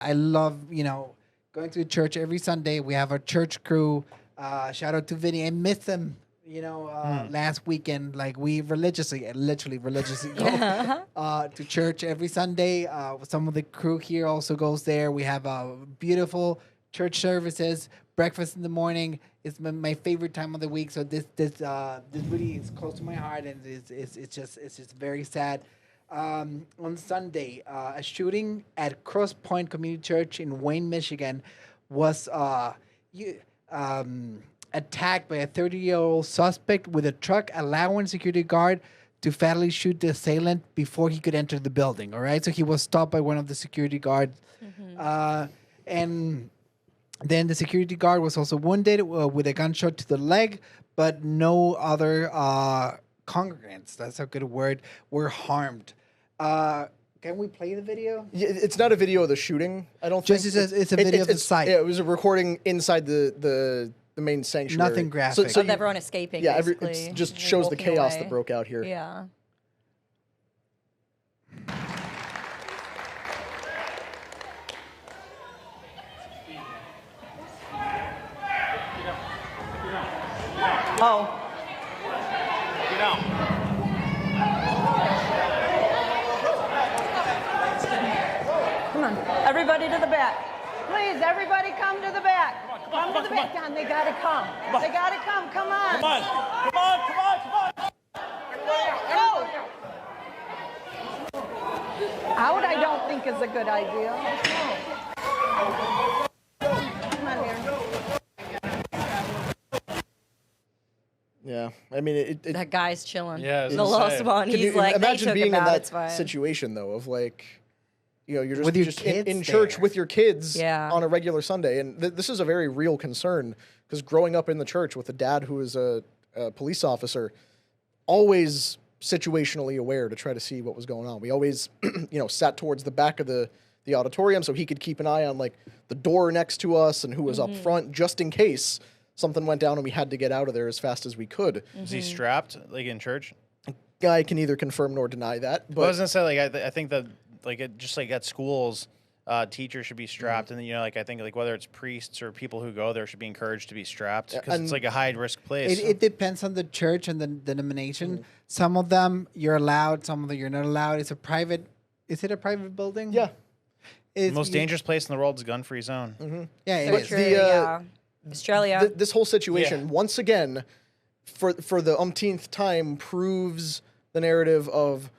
I love, going to church every Sunday. We have our church crew. Shout out to Vinny. I miss them. Last weekend, like we literally religiously go to church every Sunday. Some of the crew here also goes there. We have beautiful church services. Breakfast in the morning is my favorite time of the week. So this really is close to my heart, and it's just very sad. On Sunday, a shooting at CrossPointe Community Church in Wayne, Michigan, was attacked by a 30-year-old suspect with a truck, allowing security guard to fatally shoot the assailant before he could enter the building. All right, so he was stopped by one of the security guards, and then the security guard was also wounded with a gunshot to the leg, but no other congregants, that's a good word, were harmed. Can we play the video? Yeah, it's not a video of the shooting, I don't think. It's a video of the site. Yeah, it was a recording inside the main sanctuary. Nothing graphic. So of everyone escaping, yeah, basically. It just shows the chaos that broke out here. Yeah. Oh. Come on, everybody to the back. Please, everybody come to the back. Come to the back. Don, they gotta come. They gotta come. Come on. Come on. Come on. Come on. Come on. Go. Out, I don't think is a good idea. Come on here. Yeah, I mean, That guy's chilling. Yeah, the lost one. He's like, imagine they took being it in back, that it's fine. situation though, of like, you're just, with your just kids in church with your kids on a regular Sunday, and this is a very real concern because growing up in the church with a dad who is a police officer, always situationally aware to try to see what was going on. We always, sat towards the back of the auditorium so he could keep an eye on like the door next to us and who was up front just in case something went down and we had to get out of there as fast as we could. Is he strapped like in church? I can neither confirm nor deny that. But I was gonna say like I think that just like at schools, teachers should be strapped, and I think like whether it's priests or people who go there should be encouraged to be strapped because it's like a high risk place. It depends on the church and the denomination. Some of them you're allowed, some of them you're not allowed. Is it a private building? Yeah. The most dangerous place in the world is gun-free zone. Yeah, it is. True, Australia. This whole situation, once again, for the umpteenth time, proves the narrative of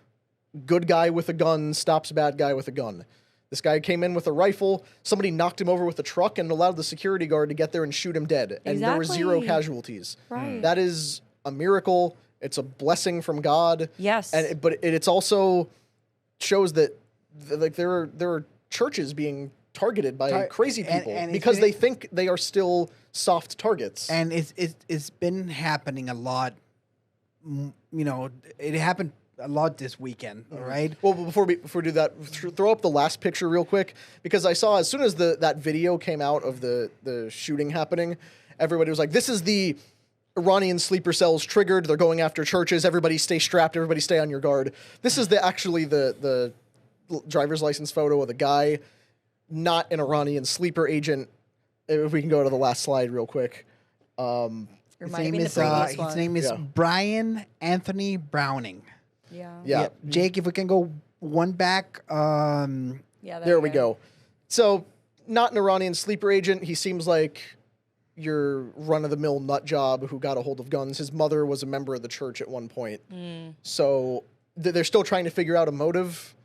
good guy with a gun stops bad guy with a gun. This guy came in with a rifle, somebody knocked him over with a truck and allowed the security guard to get there and shoot him dead. And there were 0 casualties. Right. That is a miracle. It's a blessing from God. Yes. But it's also shows that like there are churches being targeted by crazy people and because they think they are still soft targets. And it's been happening a lot. It happened a lot this weekend, all right? Well, before we do that, throw up the last picture real quick, because I saw as soon as that video came out of the shooting happening, everybody was like, this is the Iranian sleeper cells triggered. They're going after churches. Everybody stay strapped. Everybody stay on your guard. This is actually the driver's license photo of the guy, not an Iranian sleeper agent. If we can go to the last slide real quick. His name is Brian Anthony Browning. Yeah. Jake, if we can go one back. There we go. So, not an Iranian sleeper agent. He seems like your run-of-the-mill nut job who got a hold of guns. His mother was a member of the church at one point. So, they're still trying to figure out a motive.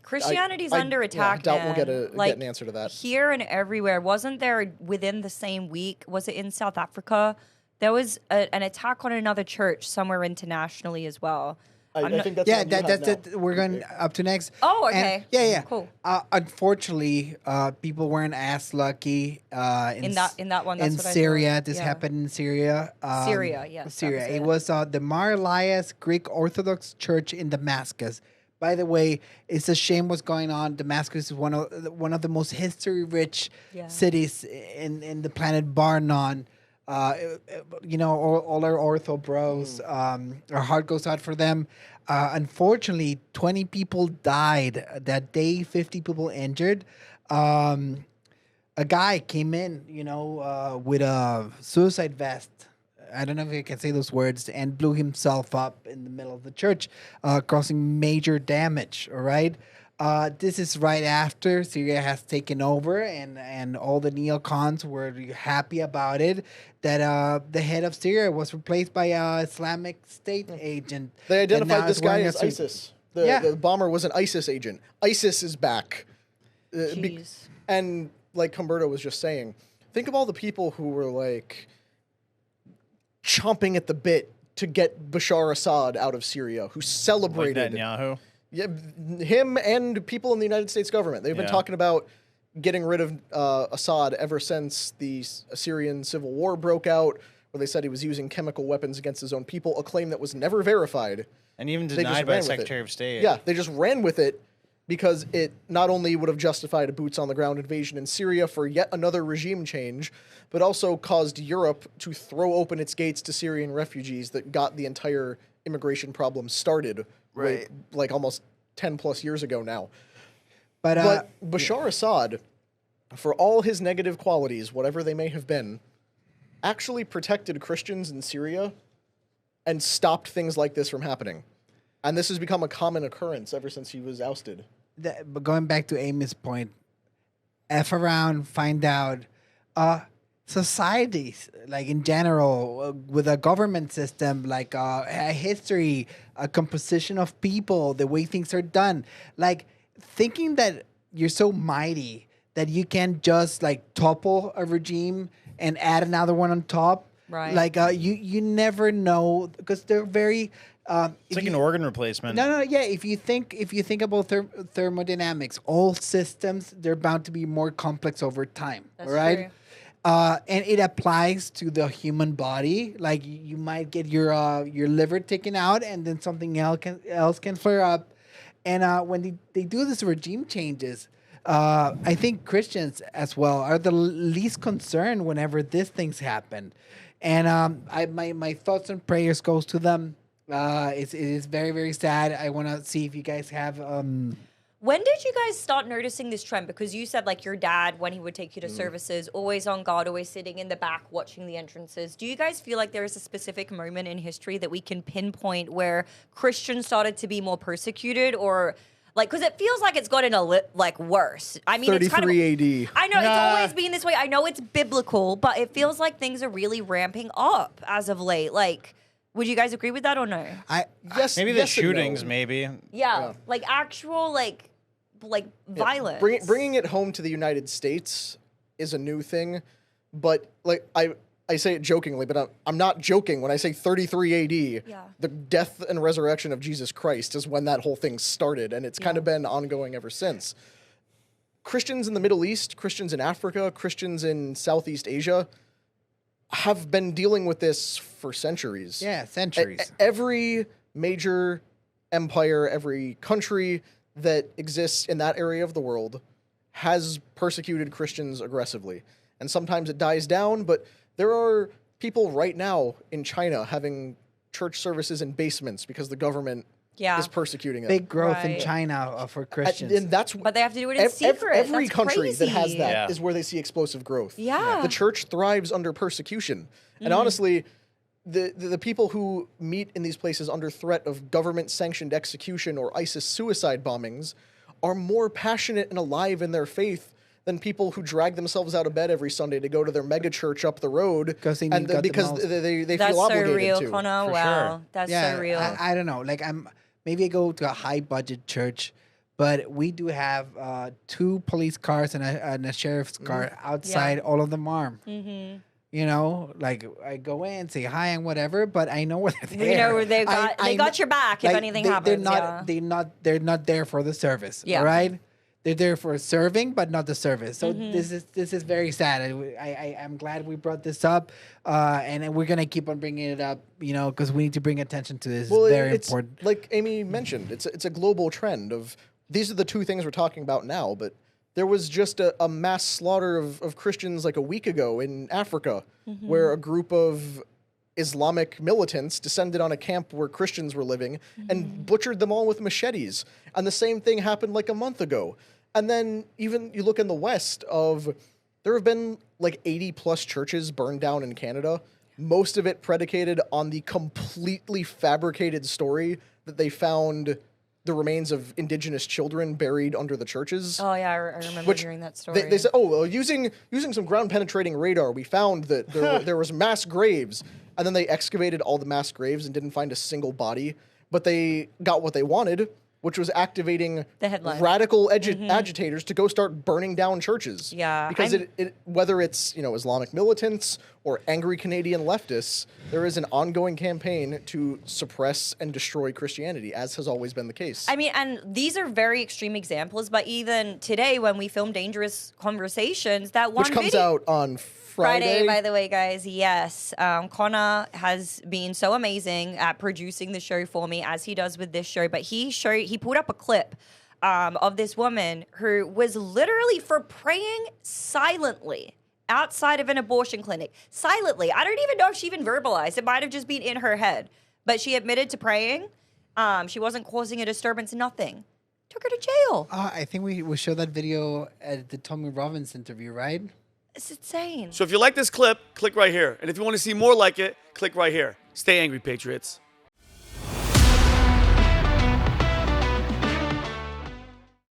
Christianity's under attack. I doubt we'll get an answer to that. Here and everywhere. Wasn't there within the same week? Was it in South Africa? There was an attack on another church somewhere internationally as well. I think that's we're going up to next. Oh, okay. And, Cool. Unfortunately, people weren't as lucky in that one. That's in what Syria. This happened in Syria. Syria, yes. Syria. It was the Mar Elias Greek Orthodox Church in Damascus. By the way, it's a shame what's going on. Damascus is one of the most history-rich cities in the planet, bar none. All our ortho bros, our heart goes out for them. Unfortunately, 20 people died that day, 50 people injured. A guy came in, with a suicide vest. I don't know if I can say those words, and blew himself up in the middle of the church, causing major damage. All right. This is right after Syria has taken over, and all the neocons were happy about it. That the head of Syria was replaced by an Islamic State agent. They identified this guy as ISIS. The bomber was an ISIS agent. ISIS is back. Jeez. And like Humberto was just saying, think of all the people who were like chomping at the bit to get Bashar Assad out of Syria, who celebrated like Netanyahu. Yeah, him and people in the United States government. They've been talking about getting rid of Assad ever since the Syrian civil war broke out, where they said he was using chemical weapons against his own people, a claim that was never verified. And even denied by the Secretary of State. Yeah, they just ran with it because it not only would have justified a boots-on-the-ground invasion in Syria for yet another regime change, but also caused Europe to throw open its gates to Syrian refugees that got the entire immigration problem started, Right. like almost 10 plus years ago now. But Bashar Assad, for all his negative qualities, whatever they may have been, actually protected Christians in Syria and stopped things like this from happening. And this has become a common occurrence ever since he was ousted. But going back to Amy's point, F around, find out. Societies, like in general, with a government system, like a history, a composition of people, the way things are done, like thinking that you're so mighty that you can just like topple a regime and add another one on top. Right. Like you never know, because they're very. It's like an organ replacement. No, yeah. If you think about thermodynamics, all systems, they're bound to be more complex over time. That's all right. true. And it applies to the human body. Like you might get your liver taken out, and then something else can flare up. And when they do this regime changes, I think Christians as well are the least concerned whenever these things happen. And my thoughts and prayers goes to them. It is very, very sad. I want to see if you guys have. When did you guys start noticing this trend? Because you said like your dad, when he would take you to services, always on guard, always sitting in the back watching the entrances. Do you guys feel like there is a specific moment in history that we can pinpoint where Christians started to be more persecuted, or like, because it feels like it's gotten worse. I mean, it's kind of 33 AD. I know it's always been this way. I know it's biblical, but it feels like things are really ramping up as of late. Like, would you guys agree with that or no? Yes, Maybe yes the and shootings, no. Yeah, Yeah. like actual like violence. Bringing it home to the United States is a new thing, but like I say it jokingly, but I'm not joking when I say 33 AD. Yeah. The death and resurrection of Jesus Christ is when that whole thing started, and it's kind of been ongoing ever since. Christians in the Middle East, Christians in Africa, Christians in Southeast Asia have been dealing with this for centuries. Yeah, centuries. Every major empire, every country that exists in that area of the world has persecuted Christians aggressively. And sometimes it dies down, but there are people right now in China having church services in basements because the government is persecuting them. Big growth in Right. China for Christians. And that's But they have to do it in secret. Every That's country that has crazy. that is where they see explosive growth. Yeah. The church thrives under persecution. And honestly, the people who meet in these places under threat of government-sanctioned execution or ISIS suicide bombings are more passionate and alive in their faith than people who drag themselves out of bed every Sunday to go to their mega church up the road Because they and got the because most. they That's feel so obligated real, to. Connor. For Wow, sure. that's yeah, so real. I don't know. Like maybe I go to a high budget church, but we do have 2 police cars and a sheriff's car outside. All of them armed. Mm-hmm. You know, like I go in, say hi and whatever, but I know where they're there. You know where they got your back if like, anything they're happens. not, they're not there for the service. Yeah. Right. They're there for serving, but not the service. So Mm-hmm. this is very sad. I'm glad we brought this up, and we're gonna keep on bringing it up. You know, because we need to bring attention to this. Well, It's very it's important. like Amy mentioned. It's a global trend of these are the 2 things we're talking about now, but there was just a mass slaughter of Christians like a week ago in Africa, where a group of Islamic militants descended on a camp where Christians were living and butchered them all with machetes. And the same thing happened like a month ago. And then even you look in the West there have been like 80 plus churches burned down in Canada, most of it predicated on the completely fabricated story that they found the remains of indigenous children buried under the churches. Oh yeah, I remember hearing that story. They said, oh, well, using some ground penetrating radar, we found that there was mass graves, and then they excavated all the mass graves and didn't find a single body, but they got what they wanted, which was activating the headline. Radical agitators to go start burning down churches. Yeah, because whether it's Islamic militants or angry Canadian leftists, there is an ongoing campaign to suppress and destroy Christianity, as has always been the case. I mean, and these are very extreme examples, but even today when we film Dangerous Conversations, that one which comes out on Friday, by the way, guys. Yes. Connor has been so amazing at producing the show for me, as he does with this show. But he pulled up a clip of this woman who was literally for praying silently outside of an abortion clinic. Silently. I don't even know if she even verbalized. It might have just been in her head. But she admitted to praying. She wasn't causing a disturbance, nothing. Took her to jail. I think we showed that video at the Tommy Robbins interview, right? It's insane. So if you like this clip, click right here. And if you want to see more like it, click right here. Stay angry, Patriots.